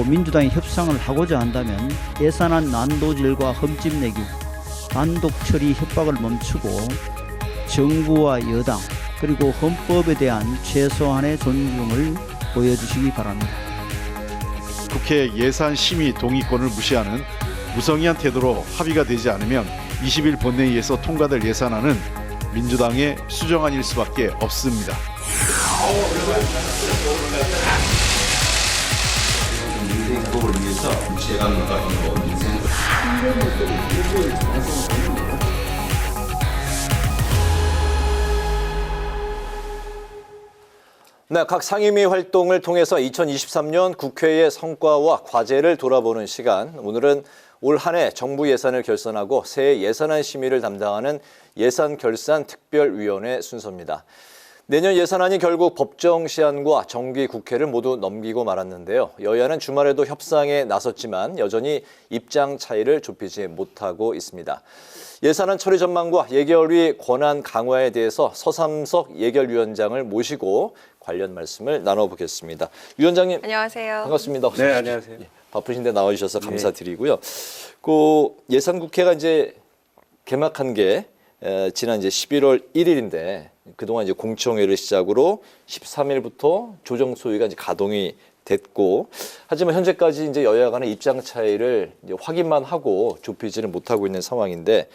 민주당이 협상을 하고자 한다면 예산안 난도질과 흠집내기, 단독 처리 협박을 멈추고 정부와 여당 그리고 헌법에 대한 최소한의 존중을 보여주시기 바랍니다. 국회 예산심의 동의권을 무시하는 무성의한 태도로 합의가 되지 않으면 20일 본회의에서 통과될 예산안은 민주당의 수정안일 수밖에 없습니다. 민생 행복을 위해서 재간과 행복, 민생 네, 각 상임위 활동을 통해서 2023년 국회의 성과와 과제를 돌아보는 시간. 오늘은 올 한 해 정부 예산을 결산하고 새해 예산안 심의를 담당하는 예산결산특별위원회 순서입니다. 내년 예산안이 결국 법정 시한과 정기 국회를 모두 넘기고 말았는데요. 여야는 주말에도 협상에 나섰지만 여전히 입장 차이를 좁히지 못하고 있습니다. 예산안 처리 전망과 예결위 권한 강화에 대해서 서삼석 예결위원장을 모시고 관련 말씀을 나눠보겠습니다. 위원장님. 안녕하세요. 반갑습니다. 네, 안녕하세요. 바쁘신데 나와주셔서 감사드리고요. 그 예산국회가 이제 개막한 게 지난 이제 11월 1일인데 그동안 이제 공청회를 시작으로 13일부터 조정소위가 이제 가동이 됐고, 하지만 현재까지 이제 여야 간의 입장 차이를 이제 확인만 하고 좁히지는 못하고 있는 상황인데,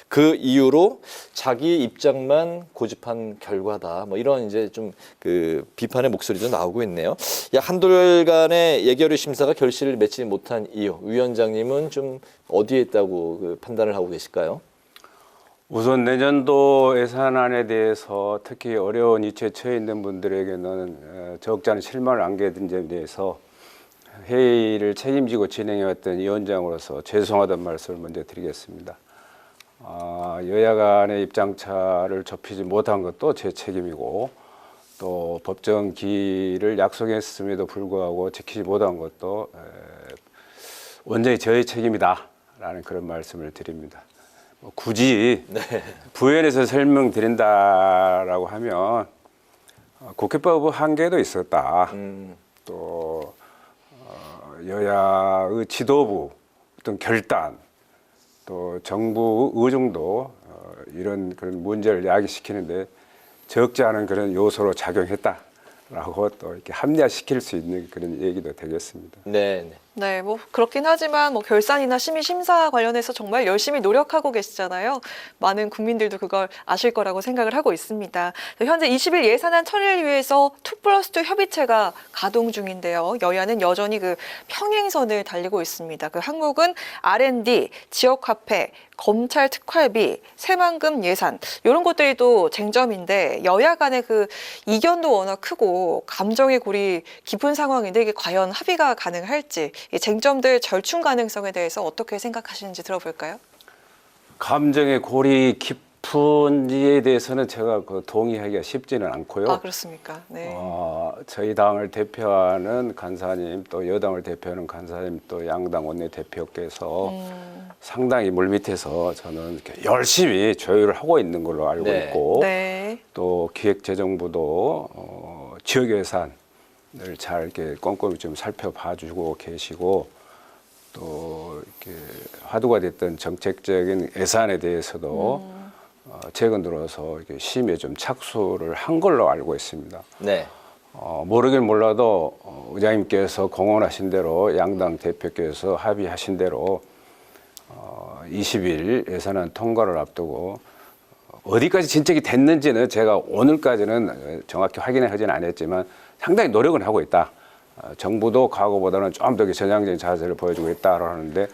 그 이유로 자기 입장만 고집한 결과다. 뭐 이런 이제 좀 그 비판의 목소리도 나오고 있네요. 약 한 달간의 예결위 심사가 결실을 맺지 못한 이유, 위원장님은 좀 어디에 있다고 그 판단을 하고 계실까요? 우선 내년도 예산안에 대해서 특히 어려운 위치에 처해 있는 분들에게는 적지 않은 실망을 안게 된 점에 대해서 회의를 책임지고 진행해왔던 위원장으로서 죄송하다는 말씀을 먼저 드리겠습니다. 여야 간의 입장차를 좁히지 못한 것도 제 책임이고, 또 법정 기일을 약속했음에도 불구하고 지키지 못한 것도 온전히 저의 책임이다라는 그런 말씀을 드립니다. 굳이 부연해서 설명드린다라고 하면 국회법 한계도 있었다. 또 여야의 지도부 어떤 결단, 또 정부 의중도 이런 그런 문제를 야기시키는데 적지 않은 그런 요소로 작용했다라고 또 이렇게 합리화시킬 수 있는 그런 얘기도 되겠습니다. 네. 네, 뭐 그렇긴 하지만 뭐 결산이나 심의 심사 관련해서 정말 열심히 노력하고 계시잖아요. 많은 국민들도 그걸 아실 거라고 생각을 하고 있습니다. 현재 20일 예산안 처리를 위해서 2+2 협의체가 가동 중인데요. 여야는 여전히 그 평행선을 달리고 있습니다. 그 항목은 R&D, 지역화폐, 검찰 특활비, 새만금 예산 이런 것들이 또 쟁점인데, 여야 간의 그 이견도 워낙 크고 감정의 골이 깊은 상황인데 이게 과연 합의가 가능할지, 이 쟁점들 절충 가능성에 대해서 어떻게 생각하시는지 들어볼까요? 감정의 골이 깊은지에 대해서는 제가 동의하기가 쉽지는 않고요. 아, 그렇습니까? 네. 저희 당을 대표하는 간사님, 또 여당을 대표하는 간사님, 또 양당 원내대표께서 상당히 물밑에서 저는 이렇게 열심히 조율을 하고 있는 걸로 알고 있고, 네. 또 기획재정부도 지역 예산을 잘 이렇게 꼼꼼히 좀 살펴봐주고 계시고, 또 이렇게 화두가 됐던 정책적인 예산에 대해서도 최근 들어서 이렇게 심의에 좀 착수를 한 걸로 알고 있습니다. 네. 모르긴 몰라도 의장님께서 공언하신 대로, 양당 대표께서 합의하신 대로 20일 예산안 통과를 앞두고 어디까지 진척이 됐는지는 제가 오늘까지는 정확히 확인하지는 않았지만 상당히 노력은 하고 있다. 정부도 과거보다는 좀 더 전향적인 자세를 보여주고 있다고 하는데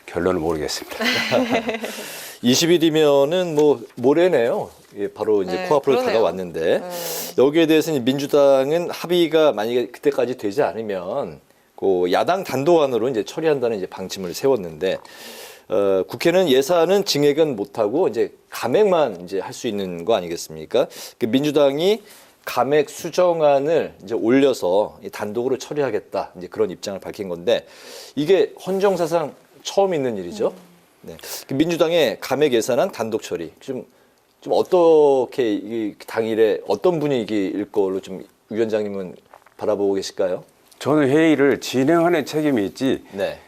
결론은 모르겠습니다. 20일이면은 뭐 모레네요. 예, 바로 이제 네, 코앞으로 그러네요. 다가왔는데 여기에 대해서는 민주당은 합의가 만약에 그때까지 되지 않으면 그 야당 단독안으로 이제 처리한다는 이제 방침을 세웠는데, 국회는 예산은 증액은 못하고 이제 감액만 이제 할 수 있는 거 아니겠습니까? 그 민주당이 감액 수정안을 이제 올려서 단독으로 처리하겠다, 이제 그런 입장을 밝힌 건데, 이게 헌정사상 처음 있는 일이죠. 네. 그 민주당의 감액 예산안 단독 처리 좀 어떻게 이 당일에 어떤 분위기일 걸로 좀 위원장님은 바라보고 계실까요? 저는 회의를 진행하는 책임이 있지 네.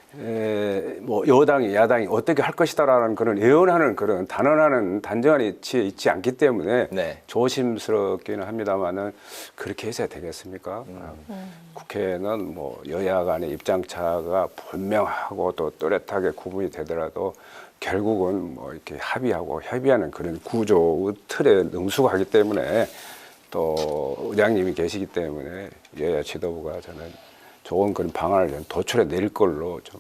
뭐 여당이 야당이 어떻게 할 것이다라는 그런 예언하는 그런 단언하는 단정한 위치에 있지 않기 때문에 네. 조심스럽기는 합니다만은 그렇게 해서야 되겠습니까? 국회는 뭐 여야 간의 입장차가 분명하고 또 또렷하게 구분이 되더라도 결국은 뭐 이렇게 합의하고 협의하는 그런 구조 틀에 능숙하기 때문에 또 의장님이 계시기 때문에 여야 지도부가 저는 좋은 그런 방안을 좀 도출해 낼 걸로 좀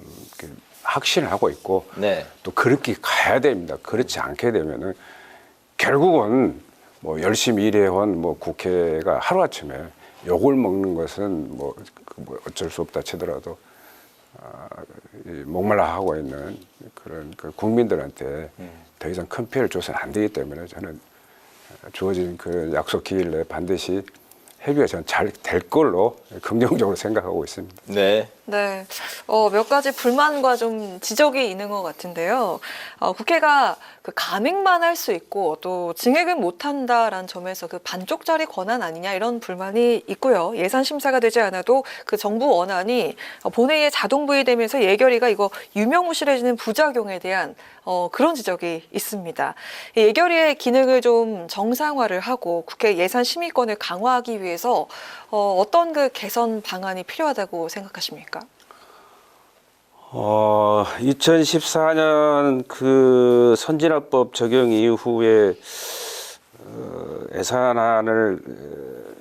확신을 하고 있고 네. 또 그렇게 가야 됩니다. 그렇지 않게 되면은 결국은 뭐 열심히 일해온 뭐 국회가 하루아침에 욕을 먹는 것은 뭐 어쩔 수 없다 치더라도 목말라 하고 있는 그런 그 국민들한테 더 이상 큰 피해를 줘서는 안 되기 때문에 저는 주어진 그 약속 기일 내에 반드시 협의가 저는 잘 될 걸로 긍정적으로 생각하고 있습니다. 네. 네, 몇 가지 불만과 좀 지적이 있는 것 같은데요. 국회가 그 감액만 할 수 있고 또 증액은 못한다라는 점에서 그 반쪽짜리 권한 아니냐 이런 불만이 있고요. 예산 심사가 되지 않아도 그 정부 원안이 본회의에 자동 부의되면서 예결위가 이거 유명무실해지는 부작용에 대한 그런 지적이 있습니다. 이 예결위의 기능을 좀 정상화를 하고 국회 예산 심의권을 강화하기 위해서 어떤 그 개선 방안이 필요하다고 생각하십니까? 2014년 그 선진화법 적용 이후에 예산안을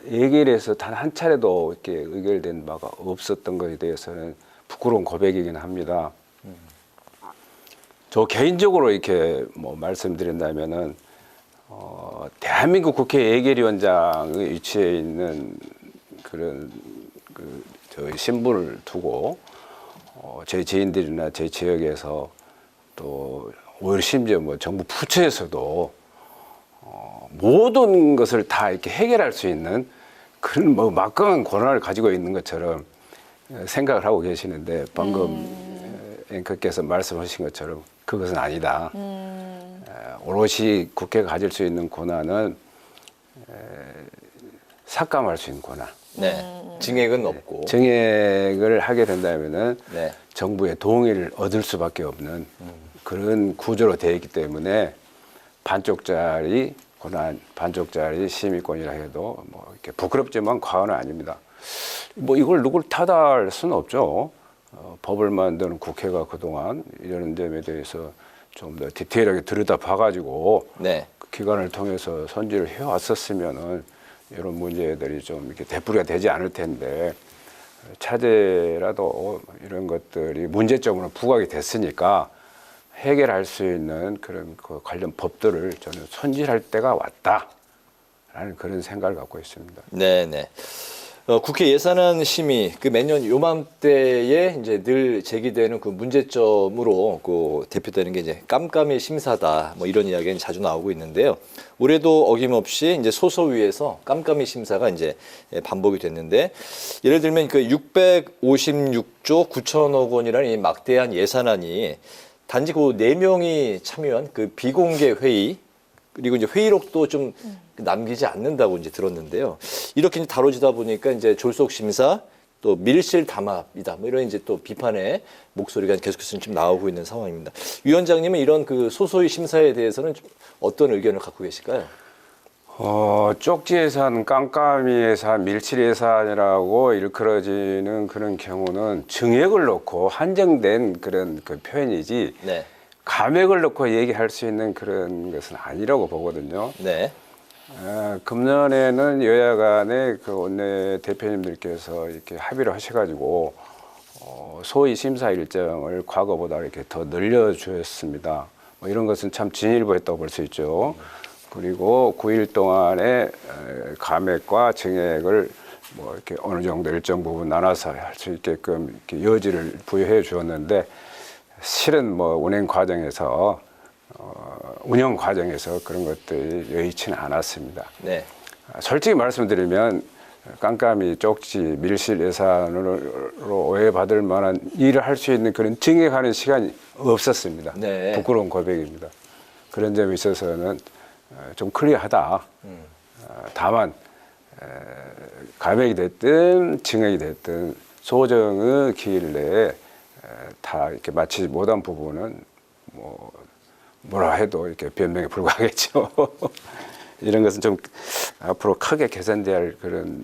예결해서 단 한 차례도 이렇게 의결된 바가 없었던 것에 대해서는 부끄러운 고백이긴 합니다. 저 개인적으로 이렇게 뭐 말씀드린다면은 대한민국 국회 예결위원장의 위치에 있는 그런 저희 신분을 두고 제 지인들이나 제 지역에서 또 오히려 심지어 뭐 정부 부처에서도 모든 것을 다 이렇게 해결할 수 있는 그런 뭐 막강한 권한을 가지고 있는 것처럼 생각을 하고 계시는데 방금 앵커께서 말씀하신 것처럼 그것은 아니다. 오롯이 국회가 가질 수 있는 권한은 삭감할 수 있는 권한. 네. 증액은 없고. 증액을 하게 된다면은 네. 정부의 동의를 얻을 수밖에 없는 그런 구조로 되어 있기 때문에 반쪽짜리 권한, 반쪽짜리 심의권이라 해도 뭐 이렇게 부끄럽지만 과언은 아닙니다. 뭐 이걸 누굴 탓할 수는 없죠. 법을 만드는 국회가 그동안 이런 점에 대해서 좀 더 디테일하게 들여다 봐가지고 네. 그 기관을 통해서 선지를 해왔었으면은 이런 문제들이 좀 이렇게 되풀이가 되지 않을 텐데 차제라도 이런 것들이 문제점으로 부각이 됐으니까 해결할 수 있는 그런 그 관련 법들을 저는 손질할 때가 왔다라는 그런 생각을 갖고 있습니다. 네, 네. 국회 예산안 심의 그 매년 요맘때에 이제 늘 제기되는 그 문제점으로 그 대표되는 게 이제 깜깜이 심사다 뭐 이런 이야기는 자주 나오고 있는데요. 올해도 어김없이 이제 소소위에서 깜깜이 심사가 이제 반복이 됐는데 예를 들면 그 656조 9천억 원이라는 이 막대한 예산안이 단지 그 4명이 참여한 그 비공개 회의 그리고 이제 회의록도 좀 남기지 않는다고 이제 들었는데요. 이렇게 이제 다뤄지다 보니까 이제 졸속 심사 또 밀실 담합이다. 뭐 이런 이제 또 비판의 목소리가 계속해서 좀 나오고 있는 상황입니다. 위원장님은 이런 그 소소위 심사에 대해서는 좀 어떤 의견을 갖고 계실까요? 쪽지 예산, 깜깜이 예산, 밀실 예산이라고 일컬어지는 그런 경우는 증액을 놓고 한정된 그런 그 표현이지 네. 감액을 놓고 얘기할 수 있는 그런 것은 아니라고 보거든요. 네. 금년에는 여야 간의 그 원내 대표님들께서 이렇게 합의를 하셔가지고 소위 심사 일정을 과거보다 이렇게 더 늘려주었습니다. 뭐 이런 것은 참 진일보했다고 볼 수 있죠. 그리고 9일 동안의 감액과 증액을 뭐 이렇게 어느 정도 일정 부분 나눠서 할 수 있게끔 이렇게 여지를 부여해 주었는데 실은 뭐 운영 과정에서 그런 것들이 여의치는 않았습니다. 네. 솔직히 말씀드리면 깜깜이 쪽지 밀실 예산으로 오해받을 만한 일을 할 수 있는 그런 증액하는 시간이 없었습니다. 네. 부끄러운 고백입니다. 그런 점에 있어서는 좀 클리어하다. 다만 감액이 됐든 증액이 됐든 소정의 기일 내에 다 이렇게 마치지 못한 부분은 뭐라 해도 이렇게 변명에 불과하겠죠. 이런 것은 좀 앞으로 크게 개선돼야 할 그런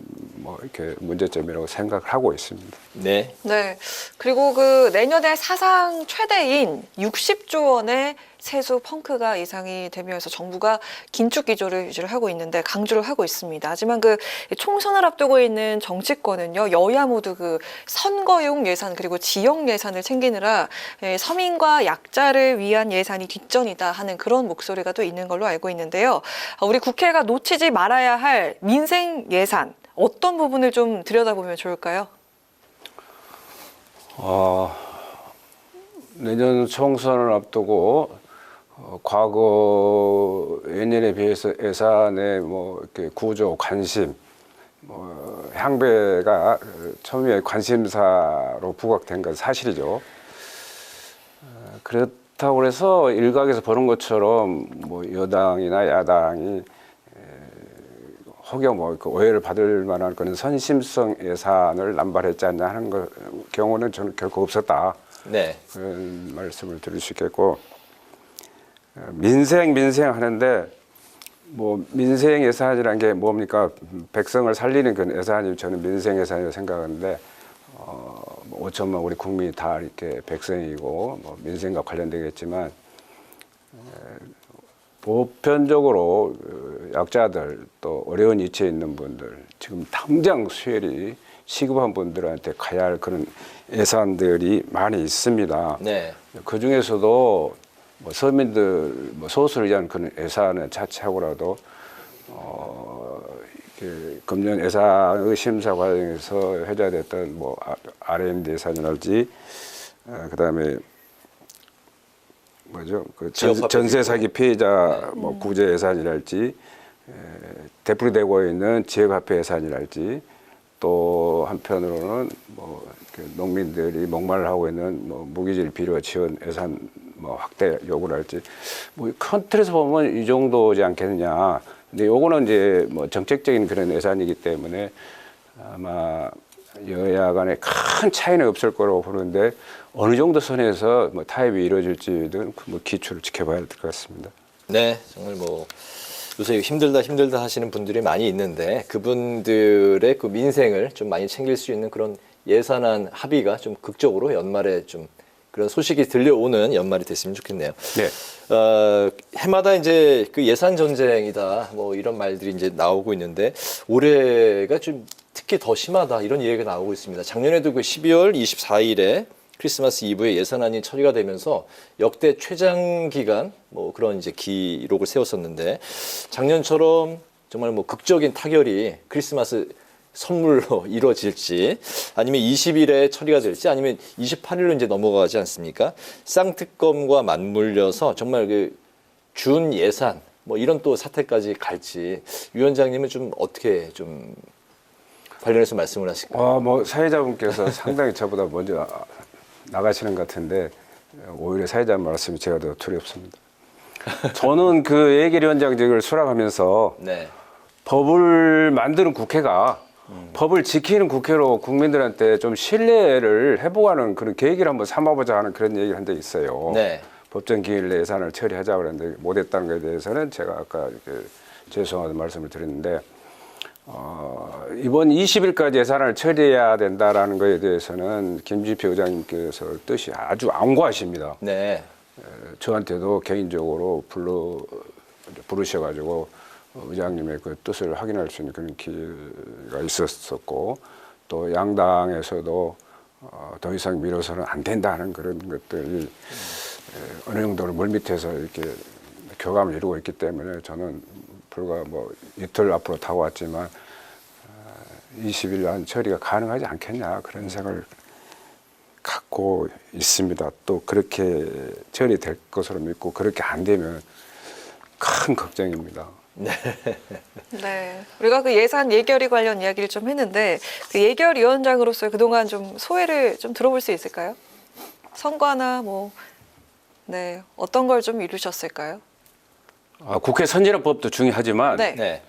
이렇게 문제점이라고 생각을 하고 있습니다. 네. 네. 그리고 그 내년에 사상 최대인 60조 원의 세수 펑크가 예상이 되면서 정부가 긴축 기조를 유지를 하고 있는데 강조를 하고 있습니다. 하지만 그 총선을 앞두고 있는 정치권은요, 여야 모두 그 선거용 예산 그리고 지역 예산을 챙기느라 서민과 약자를 위한 예산이 뒷전이다 하는 그런 목소리가 또 있는 걸로 알고 있는데요. 우리 국회가 놓치지 말아야 할 민생 예산 어떤 부분을 좀 들여다보면 좋을까요? 내년 총선을 앞두고 과거 예년에 비해서 예산의 이렇게 구조, 관심, 향배가 초미의 관심사로 부각된 건 사실이죠. 그렇다고 해서 일각에서 보는 것처럼 여당이나 야당이 혹여 오해를 받을 만한 그런 선심성 예산을 남발했지 않냐 하는 경우는 저는 결코 없었다. 네. 그런 말씀을 드릴 수 있겠고, 민생 하는데 민생 예산이라는 게 뭡니까? 백성을 살리는 그런 예산이 저는 민생 예산이라고 생각하는데 5천만 우리 국민이 다 이렇게 백성이고 민생과 관련되겠지만 보편적으로 약자들 또 어려운 위치에 있는 분들 지금 당장 수혈이 시급한 분들한테 가야 할 그런 예산들이 많이 있습니다. 네. 그 중에서도 서민들 소수를 위한 그런 예산을 차치하고라도 금년 예산의 심사 과정에서 회자됐던 R&D 예산이랄지 그다음에 전세 사기 피해자 구제 예산이랄지 되풀이되고 있는 지역화폐 예산이랄지 또 한편으로는 농민들이 목말을 하고 있는 무기질 비료 지원 예산 확대 요구를 할지 큰 틀에서 보면 이 정도지 않겠느냐. 근데 요거는 이제 정책적인 그런 예산이기 때문에 아마 여야 간에 큰 차이는 없을 거라고 보는데 어느 정도 선에서 타협이 이루어질지는 기초를 지켜봐야 될 것 같습니다. 네, 정말 요새 힘들다 하시는 분들이 많이 있는데 그분들의 그 민생을 좀 많이 챙길 수 있는 그런 예산안 합의가 좀 극적으로 연말에 좀 그런 소식이 들려오는 연말이 됐으면 좋겠네요. 네. 해마다 이제 그 예산 전쟁이다 이런 말들이 이제 나오고 있는데 올해가 좀 특히 더 심하다 이런 얘기가 나오고 있습니다. 작년에도 그 12월 24일에 크리스마스 이브에 예산안이 처리가 되면서 역대 최장 기간 그런 이제 기록을 세웠었는데 작년처럼 정말 극적인 타결이 크리스마스 선물로 이루어질지 아니면 20일에 처리가 될지 아니면 28일로 이제 넘어가지 않습니까? 쌍특검과 맞물려서 정말 그 준 예산 이런 또 사태까지 갈지 위원장님은 좀 어떻게 좀 관련해서 말씀을 하실까요? 사회자분께서 상당히 저보다 먼저 나가시는 것 같은데 오히려 사회자 말씀이 제가 더 두렵습니다. 저는 그 예결위원장직을 수락하면서 네. 법을 만드는 국회가 법을 지키는 국회로 국민들한테 좀 신뢰를 회복하는 그런 계기를 한번 삼아보자 하는 그런 얘기를 한 적이 있어요. 네. 법정 기일 내 예산을 처리하자고 그랬는데 못했다는 것에 대해서는 제가 아까 이렇게 죄송하다는 말씀을 드렸는데 이번 20일까지 예산을 처리해야 된다라는 것에 대해서는 김진표 의장님께서 뜻이 아주 암고하십니다. 네. 저한테도 개인적으로 부르셔가지고 의장님의 그 뜻을 확인할 수 있는 그런 기회가 있었었고 또 양당에서도 더 이상 미뤄서는 안 된다는 그런 것들이 어느 정도로 물밑에서 이렇게 교감을 이루고 있기 때문에 저는 불과 이틀 앞으로 다가왔지만 20일 안 처리가 가능하지 않겠냐 그런 생각을 갖고 있습니다. 또 그렇게 처리될 것으로 믿고 그렇게 안 되면 큰 걱정입니다. 네, 우리가 그 예산 예결위 관련 이야기를 좀 했는데 그 예결위원장으로서 그동안 좀 소회를 좀 들어볼 수 있을까요? 성과나 어떤 걸 좀 이루셨을까요? 국회 선진화법도 중요하지만 네. 네.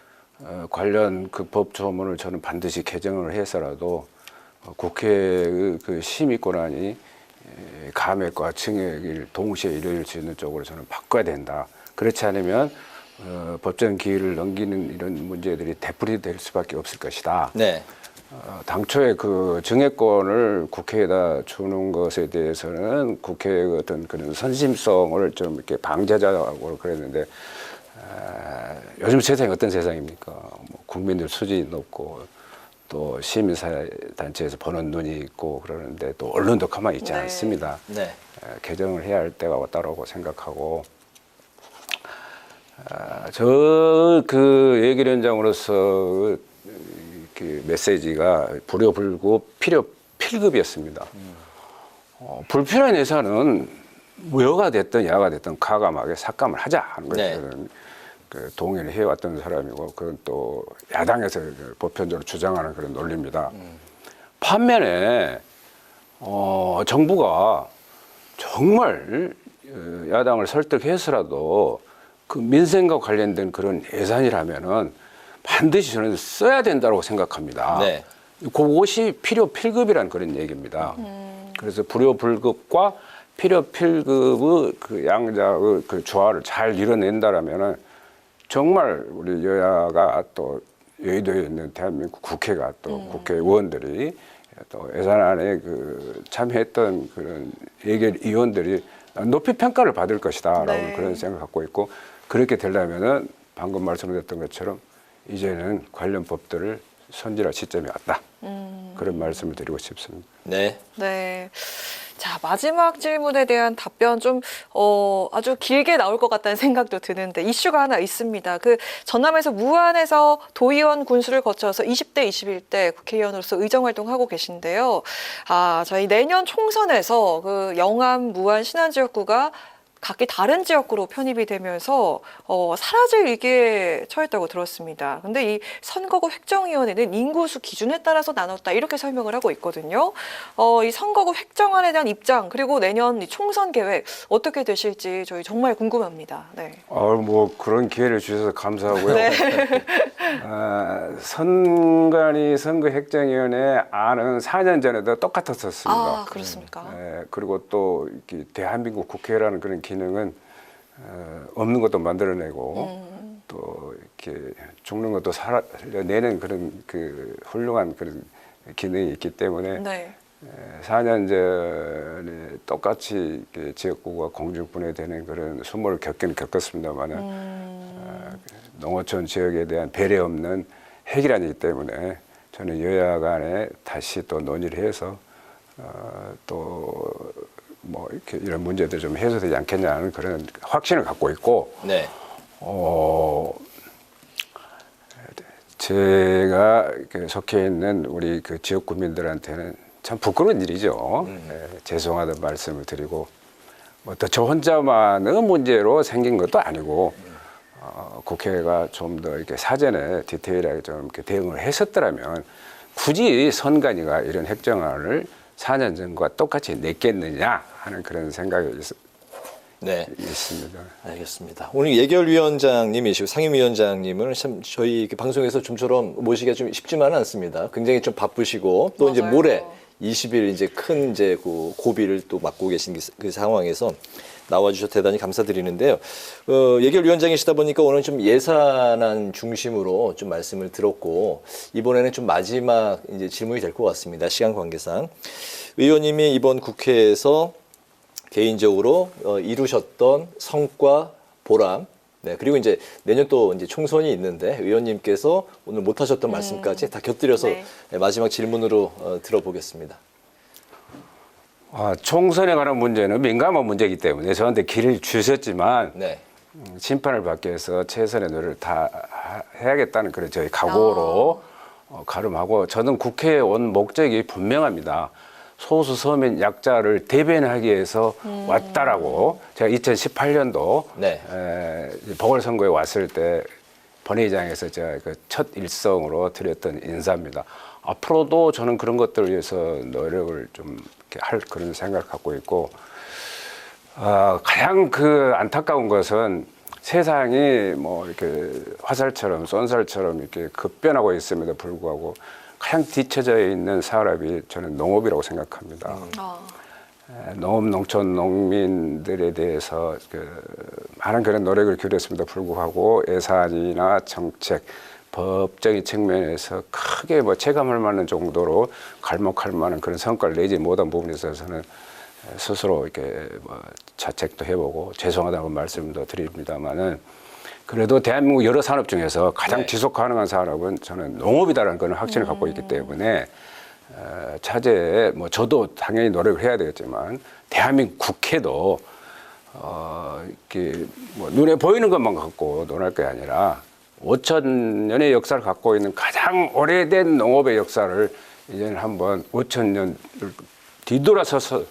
관련 그 법 조문을 저는 반드시 개정을 해서라도 국회의 그 심의 권한이 감액과 증액을 동시에 이룰 수 있는 쪽으로 저는 바꿔야 된다. 그렇지 않으면 법정 기일을 넘기는 이런 문제들이 되풀이될 수밖에 없을 것이다. 네. 당초에 그 증액권을 국회에다 주는 것에 대해서는 국회의 어떤 그런 선심성을 좀 이렇게 방지하자고 그랬는데 요즘 세상이 어떤 세상입니까? 뭐 국민들 수준이 높고 또 시민사회단체에서 보는 눈이 있고 그러는데 또 언론도 가만히 있지 네. 않습니다. 네. 개정을 해야 할 때가 왔다라고 생각하고 저 그 예결위원장으로서 그 메시지가 불효불급 필요 필급이었습니다. 불필요한 예산은 여가 됐든 야가 됐든 과감하게 삭감을 하자 하는 네. 것을 그 동의를 해왔던 사람이고 그건 또 야당에서 보편적으로 주장하는 그런 논리입니다. 반면에 정부가 정말 야당을 설득해서라도 그 민생과 관련된 그런 예산이라면은 반드시 저는 써야 된다고 생각합니다. 네. 그것이 필요 필급이라는 그런 얘기입니다. 그래서 불효 불급과 필요 필급의 그 양자의 그 조화를 잘 이뤄낸다라면은 정말 우리 여야가 또 여의도에 있는 대한민국 국회가 또 국회의원들이 또 예산안에 그 참여했던 그런 예결위원들이 높이 평가를 받을 것이다라고 네. 그런 생각을 갖고 있고 그렇게 되려면은 방금 말씀드렸던 것처럼 이제는 관련 법들을 손질할 시점이 왔다. 그런 말씀을 드리고 싶습니다. 네. 네. 자, 마지막 질문에 대한 답변 좀 아주 길게 나올 것 같다는 생각도 드는데 이슈가 하나 있습니다. 그 전남에서 무안에서 도의원 군수를 거쳐서 20대, 21대 국회의원으로서 의정활동하고 계신데요. 저희 내년 총선에서 그 영암, 무안, 신안지역구가 각기 다른 지역구로 편입이 되면서 사라질 위기에 처했다고 들었습니다. 근데 이 선거구 획정위원회는 인구수 기준에 따라서 나눴다 이렇게 설명을 하고 있거든요. 이 선거구 획정안에 대한 입장 그리고 내년 이 총선 계획 어떻게 되실지 저희 정말 궁금합니다. 네. 뭐 그런 기회를 주셔서 감사하고요. 네. 선관위 선거획정위원회 안은 4년 전에도 똑같았었습니다. 그렇습니까? 그리고 또 이렇게 대한민국 국회라는 그런 기능은 없는 것도 만들어내고 또 이렇게 죽는 것도 살려내는 그런 그 훌륭한 그런 기능이 있기 때문에 네. 4년 전에 똑같이 지역구가 공중분해되는 그런 수모를 겪긴 겪었습니다만은 농어촌 지역에 대한 배려 없는 핵이라기 때문에 저는 여야 간에 다시 또 논의를 해서 또 뭐 이렇게 이런 문제들 좀 해소되지 않겠냐는 그런 확신을 갖고 있고, 네. 제가 속해 있는 우리 그 지역 국민들한테는 참 부끄러운 일이죠. 죄송하다는 말씀을 드리고, 뭐 또 저 혼자만의 문제로 생긴 것도 아니고, 국회가 좀 더 이렇게 사전에 디테일하게 좀 이렇게 대응을 했었더라면 굳이 선관위가 이런 획정안을 4년 전과 똑같이 냈겠느냐 하는 그런 생각이 네. 있습니다. 알겠습니다. 오늘 예결위원장님이시고 상임위원장님을 참 저희 방송에서 좀처럼 모시기가 좀 쉽지만은 않습니다. 굉장히 좀 바쁘시고 또 이제 맞아요. 모레 20일 이제 큰 이제 그 고비를 또 맞고 계신 그 상황에서 나와주셔서 대단히 감사드리는데요. 예결위원장이시다 보니까 오늘 좀 예산안 중심으로 좀 말씀을 들었고 이번에는 좀 마지막 이제 질문이 될 것 같습니다. 시간 관계상 의원님이 이번 국회에서 개인적으로 이루셨던 성과, 보람, 네 그리고 이제 내년 또 이제 총선이 있는데 의원님께서 오늘 못하셨던 말씀까지 다 곁들여서 네. 마지막 질문으로 들어보겠습니다. 총선에 관한 문제는 민감한 문제이기 때문에 저한테 길을 주셨지만 네. 심판을 받기 위해서 최선의 노력을 다 해야겠다는 그런 저희 각오로 가름하고 저는 국회에 온 목적이 분명합니다. 소수 서민 약자를 대변하기 위해서 왔다라고 제가 2018년도 네. 보궐선거에 왔을 때 본회의장에서 제가 그 첫 일성으로 드렸던 인사입니다. 앞으로도 저는 그런 것들을 위해서 노력을 좀 할 그런 생각을 갖고 있고 가장 그 안타까운 것은 세상이 뭐 이렇게 화살처럼 쏜살처럼 이렇게 급변하고 있음에도 불구하고 가장 뒤처져 있는 산업이 저는 농업이라고 생각합니다. 농업, 농촌, 농민들에 대해서 많은 그런 노력을 기울였음에도 불구하고 예산이나 정책, 법적인 측면에서 크게 체감할 만한 정도로 갈목할 만한 그런 성과를 내지 못한 부분에 있어서는 스스로 이렇게 자책도 해보고 죄송하다고 말씀도 드립니다만은 그래도 대한민국 여러 산업 중에서 가장 지속 가능한 산업은 저는 농업이다라는 그런 확신을 갖고 있기 때문에 차제에 저도 당연히 노력을 해야 되겠지만 대한민국 국회도 이렇게 눈에 보이는 것만 갖고 논할 게 아니라 5,000년의 역사를 갖고 있는 가장 오래된 농업의 역사를 이제는 한번 5,000년을 뒤돌아서서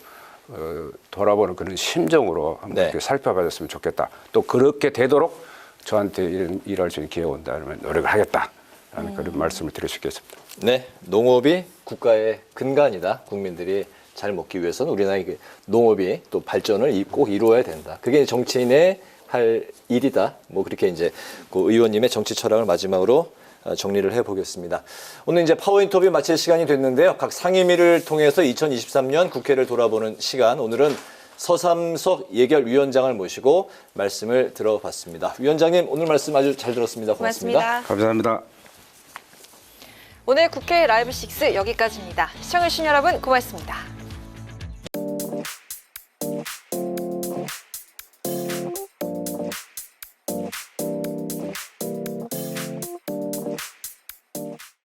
돌아보는 그런 심정으로 한번 이렇게 살펴봐줬으면 좋겠다. 또 그렇게 되도록 저한테 일할 수 있는 기회가 온다면 노력을 하겠다라는 그런 말씀을 드릴 수 있겠습니다. 네, 농업이 국가의 근간이다. 국민들이 잘 먹기 위해서는 우리나라의 농업이 또 발전을 꼭 이루어야 된다. 그게 정치인의 할 일이다. 그렇게 이제 그 의원님의 정치 철학을 마지막으로 정리를 해보겠습니다. 오늘 이제 파워 인터뷰 마칠 시간이 됐는데요. 각 상임위를 통해서 2023년 국회를 돌아보는 시간. 오늘은 서삼석 예결위원장을 모시고 말씀을 들어봤습니다. 위원장님 오늘 말씀 아주 잘 들었습니다. 고맙습니다. 감사합니다. 오늘 국회 라이브 6 여기까지입니다. 시청해주신 여러분 고맙습니다.